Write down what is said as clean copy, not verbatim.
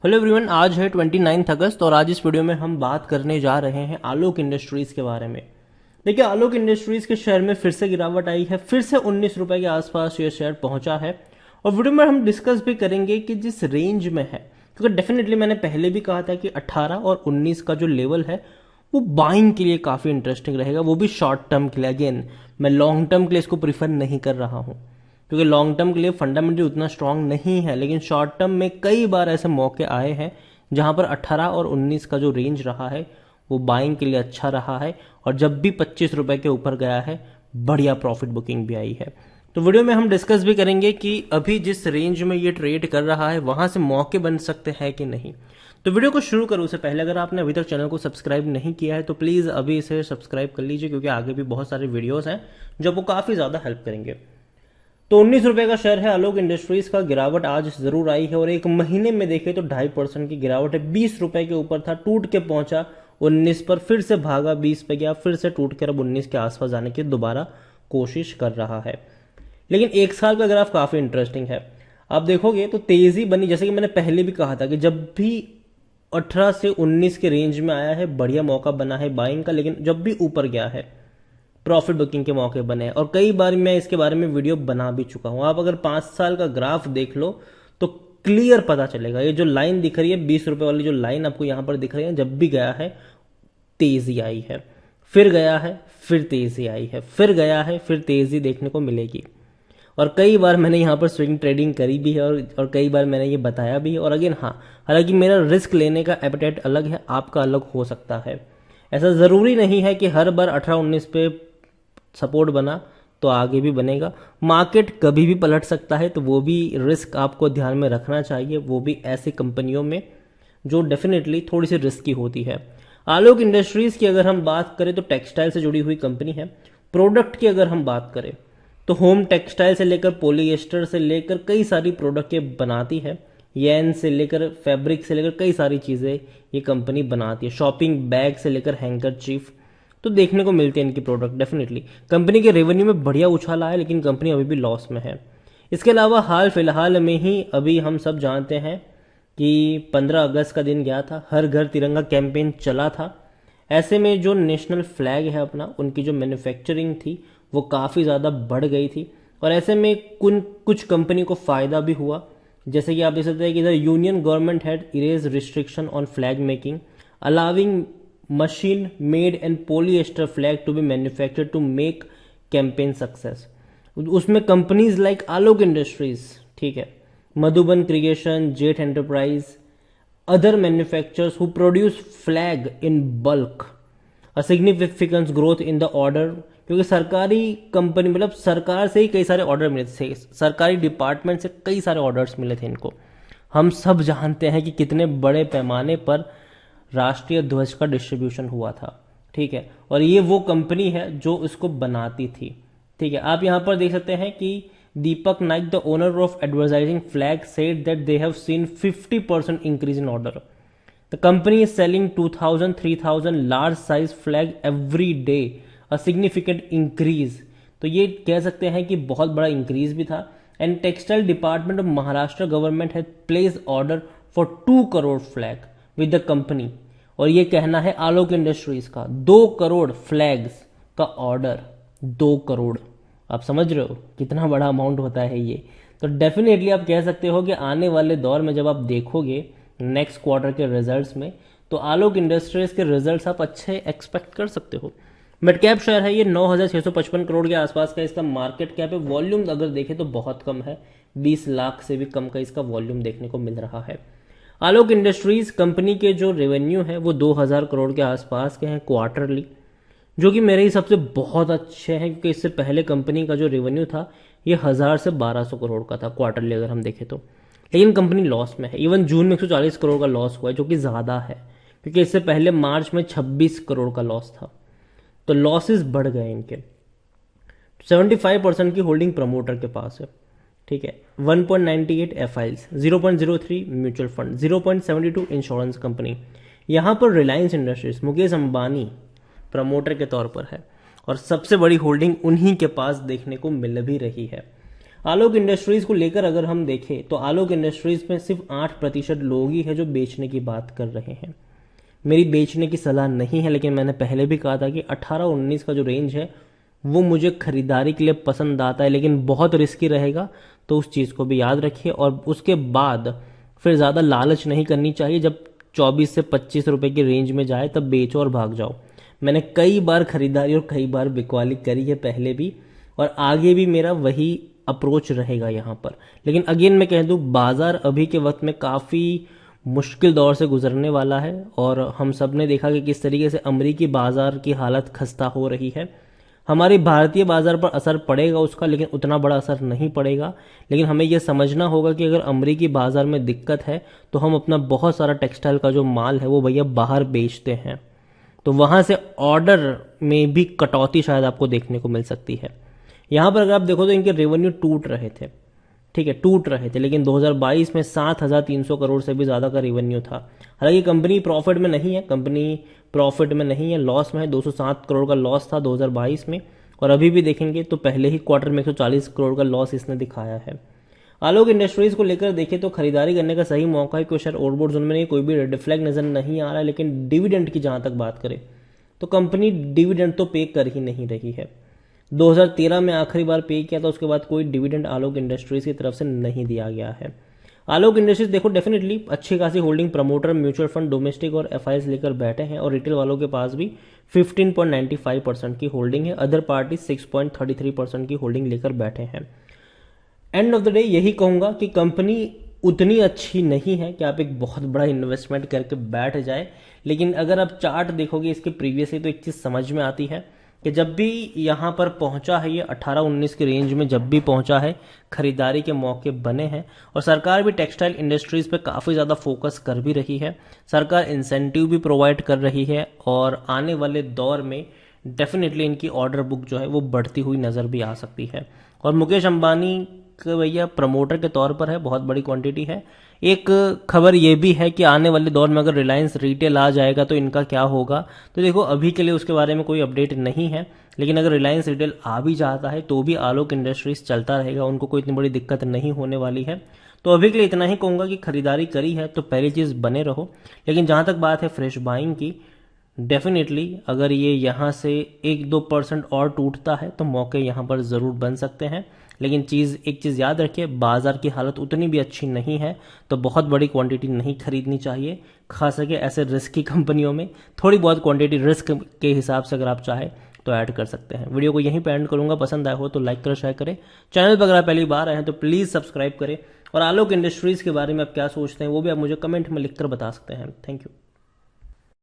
Hello everyone, आज है 29 अगस्त और आज इस वीडियो में हम बात करने जा रहे हैं आलोक इंडस्ट्रीज के बारे में। देखिए, आलोक इंडस्ट्रीज के शेयर में फिर से गिरावट आई है, फिर से 19 रुपए के आसपास ये शेयर पहुंचा है। और वीडियो में हम डिस्कस भी करेंगे कि जिस रेंज में है, क्योंकि डेफिनेटली मैंने पहले भी कहा था कि 18 और 19 का जो लेवल है वो बाइंग के लिए काफी इंटरेस्टिंग रहेगा, वो भी शॉर्ट टर्म के लिए। अगेन, मैं लॉन्ग टर्म के लिए इसको प्रीफर नहीं कर रहा हूं, क्योंकि लॉन्ग टर्म के लिए फंडामेंटली उतना स्ट्रांग नहीं है, लेकिन शॉर्ट टर्म में कई बार ऐसे मौके आए हैं जहां पर 18 और 19 का जो रेंज रहा है वो बाइंग के लिए अच्छा रहा है। और जब भी 25 रुपए के ऊपर गया है, बढ़िया प्रॉफिट बुकिंग भी आई है। तो वीडियो में हम डिस्कस भी करेंगे कि अभी जिस रेंज में ये ट्रेड कर रहा है वहां से मौके बन सकते हैं कि नहीं। तो वीडियो को शुरू करूं उससे पहले अगर आपने अभी तक चैनल को सब्सक्राइब नहीं किया है तो प्लीज अभी इसे सब्सक्राइब कर लीजिए, क्योंकि आगे भी बहुत सारे वीडियोस हैं जो आपको काफी ज्यादा हेल्प करेंगे। तो 19 रुपए का शेयर है आलोक इंडस्ट्रीज का। गिरावट आज जरूर आई है और एक महीने में देखे तो 2.5% की गिरावट है। 20 रुपए के ऊपर था, टूट के पहुंचा 19 पर, फिर से भागा 20 पे गया, फिर से टूट कर अब 19 के आसपास जाने की दोबारा कोशिश कर रहा है। लेकिन एक साल का ग्राफ काफी इंटरेस्टिंग है। आप देखोगे तो तेजी बनी, जैसे कि मैंने पहले भी कहा था कि जब भी 18 से 19 के रेंज में आया है बढ़िया मौका बना है बाइंग का, लेकिन जब भी ऊपर गया है प्रॉफिट बुकिंग के मौके बने। और कई बार मैं इसके बारे में वीडियो बना भी चुका हूं। आप अगर 5 साल का ग्राफ देख लो तो क्लियर पता चलेगा। ये जो लाइन दिख रही है 20 रुपए वाली, जो लाइन आपको यहां पर दिख रही है, जब भी गया है तेजी आई है, फिर गया है, फिर तेजी आई है, फिर गया है, फिर तेजी देखने को मिलेगी। और कई बार मैंने यहाँ पर स्विंग ट्रेडिंग करी भी है और कई बार मैंने ये बताया भी है। और अगेन, हाँ, हालांकि मेरा रिस्क लेने का एपेटाइट अलग है, आपका अलग हो सकता है। ऐसा जरूरी नहीं है कि हर बार 18-19 पे सपोर्ट बना तो आगे भी बनेगा। मार्केट कभी भी पलट सकता है, तो वो भी रिस्क आपको ध्यान में रखना चाहिए, वो भी ऐसी कंपनियों में जो डेफिनेटली थोड़ी सी रिस्की होती है। आलोक इंडस्ट्रीज की अगर हम बात करें तो टेक्सटाइल से जुड़ी हुई कंपनी है। प्रोडक्ट की अगर हम बात करें तो होम टेक्सटाइल से लेकर पॉलिएस्टर से लेकर कई सारी प्रोडक्ट ये बनाती है। येन से लेकर फैब्रिक से लेकर कई सारी चीजें ये कंपनी बनाती है। शॉपिंग बैग से लेकर हैंकर चीफ तो देखने को मिलते हैं इनकी प्रोडक्ट। डेफिनेटली कंपनी के रेवेन्यू में बढ़िया उछाल आया, लेकिन कंपनी अभी भी लॉस में है। इसके अलावा हाल फिलहाल में ही अभी हम सब जानते हैं कि 15 अगस्त का दिन गया था, हर घर तिरंगा कैंपेन चला था। ऐसे में जो नेशनल फ्लैग है अपना, उनकी जो मैन्युफैक्चरिंग थी वो काफ़ी ज़्यादा बढ़ गई थी। और ऐसे में कुछ कंपनी को फ़ायदा भी हुआ। जैसे कि आप देख सकते हैं कि the union government had erase restriction on flag making, allowing machine made and polyester flag to be manufactured to make campaign success. उसमें कंपनीज लाइक आलोक इंडस्ट्रीज, ठीक है, Madhuban creation, jet enterprise, other manufacturers who produce flag in bulk, a significant growth in the order. क्योंकि सरकारी company, मतलब सरकार से ही कई सारे ऑर्डर मिले थे, सरकारी डिपार्टमेंट से कई सारे ऑर्डर्स मिले थे इनको। हम सब जानते हैं कि कितने बड़े पैमाने पर राष्ट्रीय ध्वज का डिस्ट्रीब्यूशन हुआ था, ठीक है। और ये वो कंपनी है जो इसको बनाती थी, ठीक है। आप यहां पर देख सकते हैं कि Deepak Naik, the owner of advertising flag, said that they have seen 50% increase in order. The company is selling 2000-3000 large size flag every day, a significant increase. तो ये कह सकते हैं कि बहुत बड़ा इंक्रीज भी था। And textile department of Maharashtra government has place order for 2 crore flag with the company. और ये कहना है आलोक इंडस्ट्रीज का, 2 करोड़ फ्लैग्स का ऑर्डर, 2 करोड़। आप समझ रहे हो कितना बड़ा अमाउंट होता है ये। तो डेफिनेटली आप कह सकते हो कि आने वाले दौर में जब आप देखोगे नेक्स्ट क्वार्टर के रिजल्ट्स में, तो आलोक इंडस्ट्रीज के रिजल्ट्स आप अच्छे एक्सपेक्ट कर सकते हो। मिड कैप शेयर है ये, 9,655 करोड़ के आसपास का इसका मार्केट कैप है। वॉल्यूम अगर देखें तो बहुत कम है, 20 लाख से भी कम का इसका वॉल्यूम देखने को मिल रहा है। आलोक इंडस्ट्रीज कंपनी के जो रेवेन्यू है वो 2000 करोड़ के आसपास के हैं क्वार्टरली, जो कि मेरे हिसाब से बहुत अच्छे हैं, क्योंकि इससे पहले कंपनी का जो रेवेन्यू था ये 1000 से 1200 करोड़ का था क्वार्टरली अगर हम देखें तो। लेकिन कंपनी लॉस में है। इवन जून में 140 करोड़ का लॉस हुआ है, जो कि ज्यादा है, क्योंकि इससे पहले मार्च में 26 करोड़ का लॉस था। तो लॉसेस बढ़ गए इनके। 75% की होल्डिंग प्रमोटर के पास है, ठीक है। 1.98 एफआईएल्स, 0.03 म्यूचुअल फंड, 0.72 इंश्योरेंस कंपनी। यहां पर रिलायंस इंडस्ट्रीज, मुकेश अंबानी प्रमोटर के तौर पर है और सबसे बड़ी होल्डिंग उन्हीं के पास देखने को मिल भी रही है। आलोक इंडस्ट्रीज को लेकर अगर हम देखें तो आलोक इंडस्ट्रीज में सिर्फ 8% लोग ही है जो बेचने की बात कर रहे हैं। मेरी बेचने की सलाह नहीं है, लेकिन मैंने पहले भी कहा था कि 18-19 का जो रेंज है वो मुझे खरीदारी के लिए पसंद आता है, लेकिन बहुत रिस्की रहेगा, तो उस चीज़ को भी याद रखिए। और उसके बाद फिर ज़्यादा लालच नहीं करनी चाहिए, जब 24 से 25 रुपए की रेंज में जाए तब बेचो और भाग जाओ। मैंने कई बार खरीदारी और कई बार बिकवाली करी है पहले भी, और आगे भी मेरा वही अप्रोच रहेगा यहाँ पर। लेकिन अगेन मैं कह दूं, बाजार अभी के वक्त में काफ़ी मुश्किल दौर से गुजरने वाला है, और हम सब ने देखा कि किस तरीके से अमेरिकी बाजार की हालत खस्ता हो रही है। हमारी भारतीय बाजार पर असर पड़ेगा उसका, लेकिन उतना बड़ा असर नहीं पड़ेगा। लेकिन हमें यह समझना होगा कि अगर अमेरिकी बाजार में दिक्कत है तो हम अपना बहुत सारा टेक्सटाइल का जो माल है वो भैया बाहर बेचते हैं, तो वहां से ऑर्डर में भी कटौती शायद आपको देखने को मिल सकती है। यहां पर अगर आप देखो तो इनके रेवेन्यू टूट रहे थे, ठीक है, टूट रहे थे, लेकिन 2022 में 7,300 करोड़ से भी ज्यादा का रेवेन्यू था। हालांकि कंपनी प्रॉफिट में नहीं है, कंपनी प्रॉफिट में नहीं है, लॉस में है। 207 करोड़ का लॉस था 2022 में, और अभी भी देखेंगे तो पहले ही क्वार्टर में 140 करोड़ का लॉस इसने दिखाया है। आलोक इंडस्ट्रीज को लेकर देखें तो खरीदारी करने का सही मौका है, क्योंकि शेयर ओवरबॉट जोन में कोई भी रेड फ्लैग नजर नहीं आ रहा है। लेकिन डिविडेंड की जहां तक बात करें तो कंपनी डिविडेंड तो पे कर ही नहीं रही है। 2013 में आखिरी बार पे किया था, उसके बाद कोई डिविडेंड आलोक इंडस्ट्रीज की तरफ से नहीं दिया गया है। आलोक इंडस्ट्रीज देखो डेफिनेटली अच्छी खासी holding promoter, mutual fund, domestic और एफआईएस लेकर बैठे हैं, और रिटेल वालों के पास भी 15.95% की होल्डिंग है। अदर पार्टी 6.33% की होल्डिंग लेकर बैठे हैं। एंड ऑफ द डे यही कहूंगा कि कंपनी उतनी अच्छी नहीं है कि आप एक बहुत बड़ा इन्वेस्टमेंट करके बैठ जाए। लेकिन अगर आप चार्ट देखोगे इसके प्रीवियसली तो एक चीज समझ में आती है कि जब भी यहां पर पहुंचा है, ये 18-19 के रेंज में जब भी पहुंचा है, खरीदारी के मौके बने हैं। और सरकार भी टेक्सटाइल इंडस्ट्रीज पे काफी ज्यादा फोकस कर भी रही है। सरकार इंसेंटिव भी प्रोवाइड कर रही है, और आने वाले दौर में डेफिनेटली इनकी ऑर्डर बुक जो है वो बढ़ती हुई नजर भी आ सकती है। और मुकेश अंबानी भैया प्रमोटर के तौर पर है, बहुत बड़ी क्वांटिटी है। एक खबर यह भी है कि आने वाले दौर में अगर रिलायंस रिटेल आ जाएगा तो इनका क्या होगा। तो देखो अभी के लिए उसके बारे में कोई अपडेट नहीं है, लेकिन अगर रिलायंस रिटेल आ भी जाता है तो भी आलोक इंडस्ट्रीज चलता रहेगा, उनको कोई इतनी बड़ी दिक्कत नहीं होने वाली है। तो अभी के लिए इतना ही कहूंगा कि खरीदारी करी है तो पहली चीज बने रहो। लेकिन जहां तक बात है फ्रेश बाइंग की, डेफिनेटली अगर ये यहाँ से 1-2% और टूटता है तो मौके यहाँ पर जरूर बन सकते हैं। लेकिन एक चीज याद रखिए, बाजार की हालत उतनी भी अच्छी नहीं है, तो बहुत बड़ी क्वांटिटी नहीं खरीदनी चाहिए। खास करके ऐसे रिस्की कंपनियों में थोड़ी बहुत क्वांटिटी रिस्क के हिसाब से अगर आप चाहें तो ऐड कर सकते हैं। वीडियो को यहीं पे एंड करूंगा, पसंद आया हो तो लाइक करें, शेयर करें। चैनल पर अगर आप पहली बार आए हैं तो प्लीज सब्सक्राइब करें, और आलोक इंडस्ट्रीज के बारे में आप क्या सोचते हैं वो भी आप मुझे कमेंट में लिखकर बता सकते हैं। Thank you.